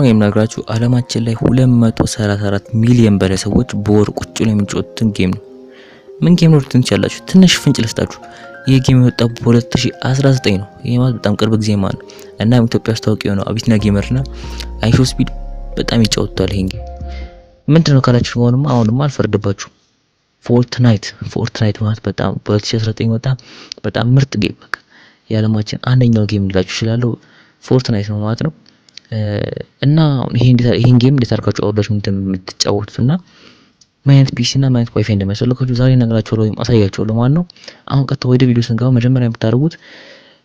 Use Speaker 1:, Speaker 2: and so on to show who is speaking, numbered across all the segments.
Speaker 1: አሁን የምነግራችሁ ዓለማችን ላይ 234 ሚሊዮን በላይ ሰዎች በወር ቁጭ ብለው የሚጫወቱትን ጌም ነው። ምን ጌም ነው ልትሉኝ ትችላላችሁ? ትንሽ ፍንጭ ልስጣችሁ። ይህ ጌም የወጣው በ2019 ነው። ይሄ ማለት በጣም ቅርብ ጊዜ ማለት ነው። እና ኢትዮጵያ ውስጥ ታዋቂ የሆነው አቢሲኒያ ጌመርና አይሾ ስፒድ በጣም ይጫወቱታል። ይሄን ጌም ምንድነው ካላችሁ አሁንማ አልፈርድባችሁ። ፎርትናይት ማለት በጣም በ2019 ወጣ። በጣም ምርጥ ጌም በቃ የዓለማችን አንደኛው ጌም ልላችሁ እችላለሁ። ፎርትናይት ነው ማለት ነው። እና ይሄን ጌም እንዴት አድርጋችሁ አውርዳችሁ እንደምትጫወቱትና ምን አይነት ፒሲ እና ምን አይነት ዋይፋይ እንደሚያስፈልጋችሁ ዛሬ እነግራችኋለሁ ወይም አሳያችኋለሁ ማለት ነው። አሁን ቀጥታ ወደ ቪዲዮ ስንገባ መጀመሪያ የምታደርጉት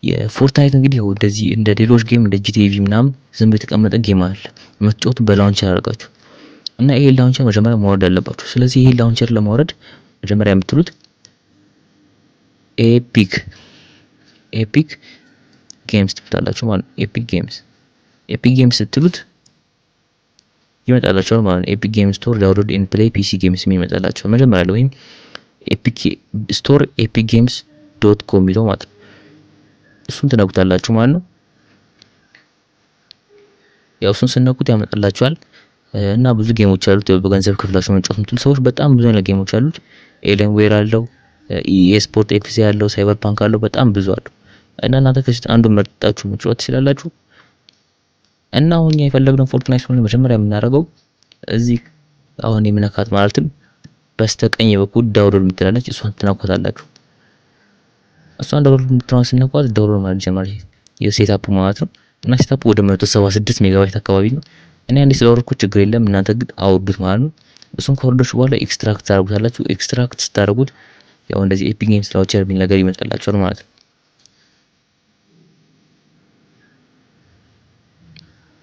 Speaker 1: የፎርትናይት እንግዲህ እንደዚህ እንደ ሌሎች ጌም እንደ ጂቲኤቪ ምናምን ዝም ብሎ የተቀመጠ ጌም አለ የምትጫወቱት በላውንቸር አድርጋችሁ እና ይሄ ላውንቸር መጀመሪያ ማውረድ አለባችሁ። ስለዚህ ይሄ ላውንቸር ለማውረድ መጀመሪያ የምትሉት ኤፒክ ጌምስ ትሉታላችሁ ማለት ነው። ኤፒክ ጌምስ ስትሉት ይመጣላችኋል ማለት ነው። ኤፒክ ጌም ስቶር ዳውንሎድ ኤንድ ፕሌይ ፒሲ ጌምስ ይመጣላችኋል መጀመሪያ ላይ ወይም ኤፒክ ስቶር epicgames.com ይለው ማለት ነው። እሱን ትነኩታላችሁ ማለት ነው። ያው እሱን ስነኩት ያመጣላችኋል እና ብዙ ጌሞች አሉት። በገንዘብ ክፍላችሁ መጫወት የምትሉ ሰዎች በጣም ብዙ አይነት ጌሞች አሉት። ኤሊየን ዌር አለው፣ ስፖርት ኤክስ ያለው፣ ሳይበር ፓንክ አለው፣ በጣም ብዙ አለው እና እናንተ ከዚህ አንዱን መርጣችሁ መጫወት ትችላላችሁ። እና አሁን የፈለግነው ፎርትናይት ነው መጀመሪያ የምናደርገው እዚህ አሁን የምነካት ማለትም በስተቀኝ በኩል ዳውንሎድ የምትላለች እሷን ትነኳታላችሁ። እሷን ዳውንሎድ የምትለውን ስንነኳት ዳውንሎድ ማለት ጀመረ የሴትአፕ ማለት ነው። እና ሴትአፕ ወደ 176 ሜጋባይት አካባቢ ነው። እኔ አንዴ ስለወረድኩት ችግር የለም እናንተ ግን አውርዱት ማለት ነው። እሱን ከወረዳችሁ በኋላ ኤክስትራክት ታደርጉታላችሁ። ኤክስትራክት ስታደርጉት ያው እንደዚህ ኤፒክ ጌምስ ላውንቸር የሚል ነገር ይመጣላችኋል ማለት ነው።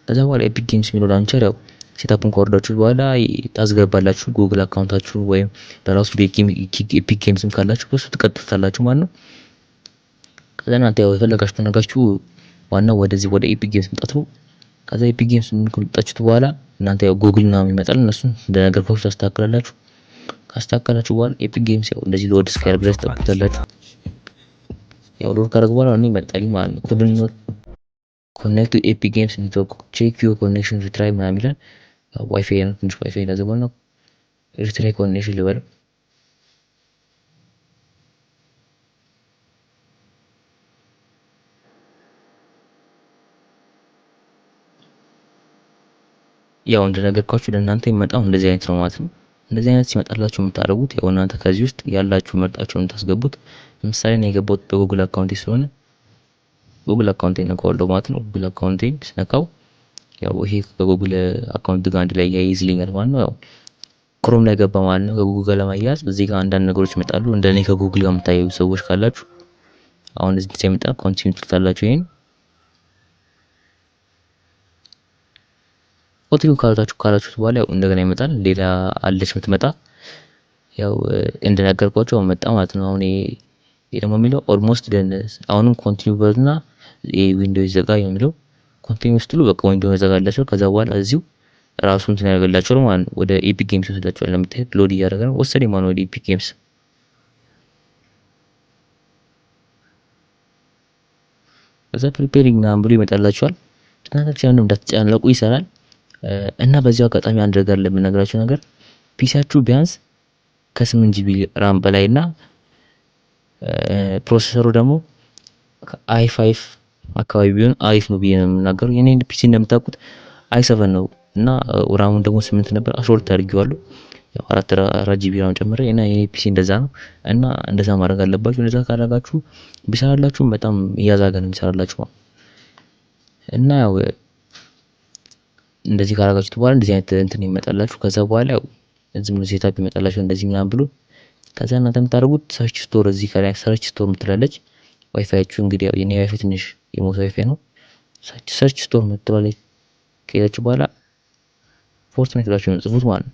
Speaker 1: ከዛ በኋላ ኤፒክ ጌምስ የሚለው ላውንቸር ያው ሴትአፑን ከወረዳችሁ በኋላ ታስገባላችሁ ጉግል አካውንታችሁ ወይም በራሱ ኤፒክ ጌምስም ካላችሁ በሱ ትቀጥሉታላችሁ ማለት ነው። ከዛ እናንተ ያው የፈለጋችሁ ተነጋችሁ ዋናው ወደዚህ ወደ ኤፒክ ጌምስ መጣት ነው። ከዛ ኤፒክ ጌምስ ከመጣችሁት በኋላ እናንተ ያው ጉግል ነው የሚመጣል እነሱን እንደነገርኳችሁ ታስተካክላላችሁ። ካስተካከላችሁ በኋላ ኤፒክ ጌምስ ያው እንደዚህ ሎድ እስኪያደርግ ድረስ ትጠብቁታላችሁ። ያው ሎድ ካደረገ በኋላ ነው ይመጣል ማለት ነው። ሁሉንም ኮኔክት ቱ ኤፒክ ጌምስ ኔትወርክ ቼክ ዩር ኮኔክሽን ሪትራይ ምናምን ይላል። ዋይፋይ ነው ትንሽ ዋይፋይ ለዘመን ነው ሪትራይ ኮኔክሽን ልበል። ያው እንደነገርኳችሁ ለእናንተ የሚመጣው እንደዚህ አይነት ነው ማለት ነው። እንደዚህ አይነት ሲመጣላችሁ የምታደርጉት ያው እናንተ ከዚህ ውስጥ ያላችሁ መርጣችሁ የምታስገቡት። ለምሳሌ እኔ የገባሁት በጉግል አካውንቴ ስለሆነ ጉግል አካውንቴን ነካዋለሁ ማለት ነው። ጉግል አካውንቴን ስነካው ያው ይሄ ከጉግል አካውንት ጋር አንድ ላይ ያይዝልኛል ማለት ነው። ያው ክሮም ላይ ገባ ማለት ነው። ከጉግል ጋር ለማያያዝ እዚህ ጋር አንዳንድ ነገሮች ይመጣሉ። እንደኔ ከጉግል ጋር የምታያዩ ሰዎች ካላችሁ አሁን እዚህ ጋር ይመጣ ኮንቲኒው ትሉታላችሁ። ይሄን ኮንቲኒው ካላችሁት በኋላ ያው እንደገና ይመጣል። ሌላ አለች የምትመጣ ያው እንደነገርኳችሁ መጣ ማለት ነው። አሁን ይሄ ደግሞ የሚለው ኦልሞስት ደን አሁንም ኮንቲኒው በልና ይሄ ዊንዶውስ ዘጋ የሚለው ኮንቲኒው ስትሉ በቃ ዊንዶው ዘጋላችሁ። ከዛ በኋላ እዚሁ ራሱን እንትን ያደርግላችሁ ማለት ነው። ወደ ኤፒክ ጌምስ ወስዳችኋል። ለምታዩት ሎድ እያደረገ ነው። ወሰደኝ ማለት ነው ወደ ኤፒክ ጌምስ። ከዛ ፕሪፔሪንግ ምናምን ብሎ ይመጣላችኋል። እናንተ እንዳትጨናነቁ ይሰራል። እና በዚያው አጋጣሚ አንድ ነገር ለምነግራችሁ ነገር ፒሲያችሁ ቢያንስ ከ8 ጂቢ ራም በላይና ፕሮሰሰሩ ደግሞ i5 አካባቢ ቢሆን አሪፍ ነው ብዬ ነው የምናገረው። የኔ ፒሲ እንደምታውቁት i7 ነው እና ራሙን ደግሞ 8 ነበር 12 አድርጌዋለሁ። ያው 4 ጂቢ ራም ጨምሬ እና የኔ ፒሲ እንደዛ ነው እና እንደዛ ማድረግ አለባችሁ። እንደዛ ካደረጋችሁ ቢሰራላችሁ በጣም እያዛገ ነው የሚሰራላችሁ እና ያው እንደዚህ ካደረጋችሁት በኋላ እንደዚህ አይነት እንትን ይመጣላችሁ። ከዛ በኋላ ያው ዝም ብሎ ሴትአፕ ይመጣላችሁ እንደዚህ ምናምን ብሎ። ከዛ እናንተ የምታደርጉት ሰርች ስቶር እዚህ ከላይ ሰርች ስቶር የምትላለች ዋይፋያችሁ እንግዲህ ያው የኔ ዋይፋይ ትንሽ የሞተ ዋይፋይ ነው። ሰርች ስቶር የምትላለች ከሄዳችሁ በኋላ ፎርትናይት ብላችሁ ነው ጽፉት ማለት ነው።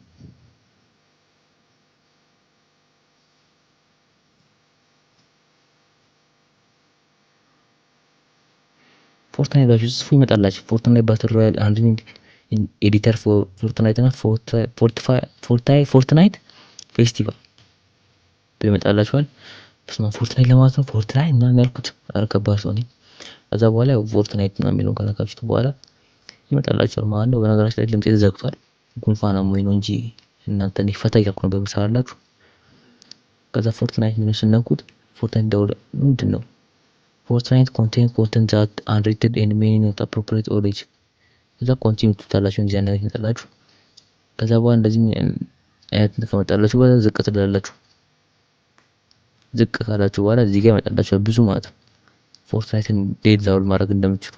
Speaker 1: ፎርትናይት ብላችሁ ጽፉ ይመጣላችሁ። ፎርትናይት ባትል ሮያል አንድ ኤዲተር ፎርትናይት እና ፎርትናይት ፌስቲቫል ይመጣላችኋል። ፎርትናይት ለማለት ነው ፎርትናይት ምናምን ያልኩት ከባድ ሰው ነኝ። ከዛ በኋላ ያው ፎርትናይት ምናምን የሚለውን ከነካችሁት በኋላ ይመጣላችኋል ማለት ነው። በነገራችን ላይ ድምጼ ተዘግቷል። ጉንፋን አሞኝ ነው እንጂ እናንተ እንዲህ ፈታ እያልኩ ነው በምሰራላችሁ። ከዛ ፎርትናይት ነው ስነኩት። ፎርትናይት ደውል ምንድነው? ፎርትናይት ኮንቴንት ዛት አንሬትድ ኤንድ ሜኒ ኖት አፕሮፕሪየት ኦሬጅ። ከዛ ኮንቲኒው ትታላችሁ እንጂ ያንን ይመጣላችሁ። ከዛ በኋላ እንደዚህ አይነት ከመጣላችሁ በኋላ ዝቅ ትላላችሁ። ዝቅ ካላችሁ በኋላ እዚህ ጋር ይመጣላችኋል ብዙ ማለት ነው። ፎርትናይትን ዴድ ዳውን ማድረግ እንደምትችሉ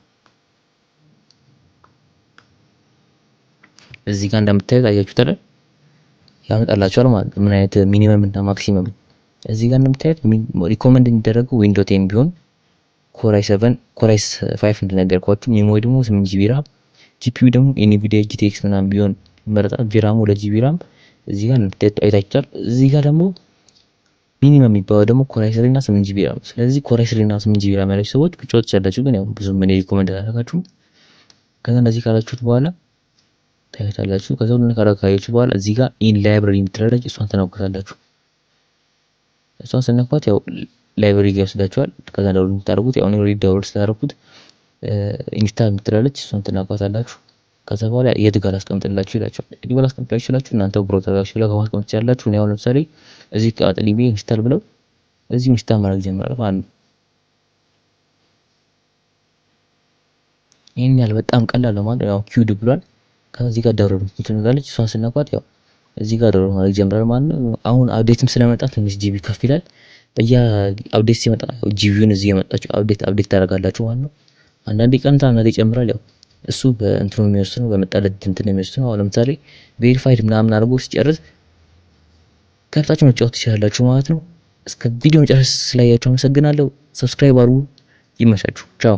Speaker 1: እዚህ ጋር እንደምታዩት አያችሁት አይደል? ያመጣላችኋል ማለት ነው። ምን አይነት ሚኒመም እና ማክሲመም እዚህ ጋር እንደምታዩት ሪኮመንድ የሚደረገው ዊንዶው 10 ቢሆን ኮር i7 ኮር i5 እንደነገርኳችሁ ሜሞሪ ደግሞ 8 ጂቢ ራም ጂፒዩ ደግሞ ኢንቪዲያ GTX ምናምን ቢሆን ይመረጣል። ቪራሙ 2 ጂቢ ራም እዚህ ጋር አይታችኋል። እዚህ ጋር ደግሞ ሚኒመም የሚባለው ደግሞ ኮር i3 እና 8 ጂቢ ራም። ስለዚህ ኮር i3 እና 8 ጂቢ ራም ያላችሁ ሰዎች ብቻዎች ያላችሁ ግን ያው ብዙ ምን ሪኮመንድ አላደርጋችሁም። ከዛ እንደዚህ ካላችሁት በኋላ ታያታላችሁ። ከዛ ሁሉን ካረጋችሁ በኋላ እዚህ ጋር ኢን ላይብረሪ የምትላለች እሷን ተነኩታላችሁ። እሷን ስነኳት ያው ላይብረሪ ጋር ይወስዳችኋል። ከዛ ዳውንሎድ የምታደርጉት ያው ኦልሬዲ ዳውንሎድ ስላደረኩት ኢንስታል የምትላለች እሷን ትነኳታላችሁ። ከዛ በኋላ የት ጋር አስቀምጥላችሁ ይላችኋል። የት ጋር አስቀምጥላችሁ ይላችሁ እናንተ ብሮዘራችሁ ላይ ማስቀመጥ ትችላላችሁ። እኔ አሁን ለምሳሌ እዚህ ቃጥሊቢ ኢንስታል ብለው እዚህ ኢንስታል ማድረግ ጀምራለሁ ማለት ነው። ይሄን ያህል በጣም ቀላል ነው ማለት ያው ኪውድ ብሏል። ከዚህ ጋር ዳውንሎድ ትላለች እሷን ስነኳት ያው እዚህ ጋር ዳውንሎድ ማድረግ ጀምራለሁ ማለት ነው። አሁን አፕዴትም ስለመጣ ትንሽ ጂቢ ከፍ ይላል። አፕዴት ሲመጣ ጂቢውን እዚህ የመጣችሁ አፕዴት ታደርጋላችሁ ማለት ነው። አንዳንዴ ቀንታ አንዳንዴ ይጨምራል። ያው እሱ በእንትኑ የሚወስነው በመጣለት እንትን የሚወስነው። አሁን ለምሳሌ ቬሪፋይድ ምናምን አድርጎ ሲጨርስ ከፍታችሁ መጫወት ትችላላችሁ ማለት ነው። እስከ ቪዲዮ መጨረስ ስላያችሁ አመሰግናለሁ። ሰብስክራይብ አድርጉ። ይመቻችሁ። ቻው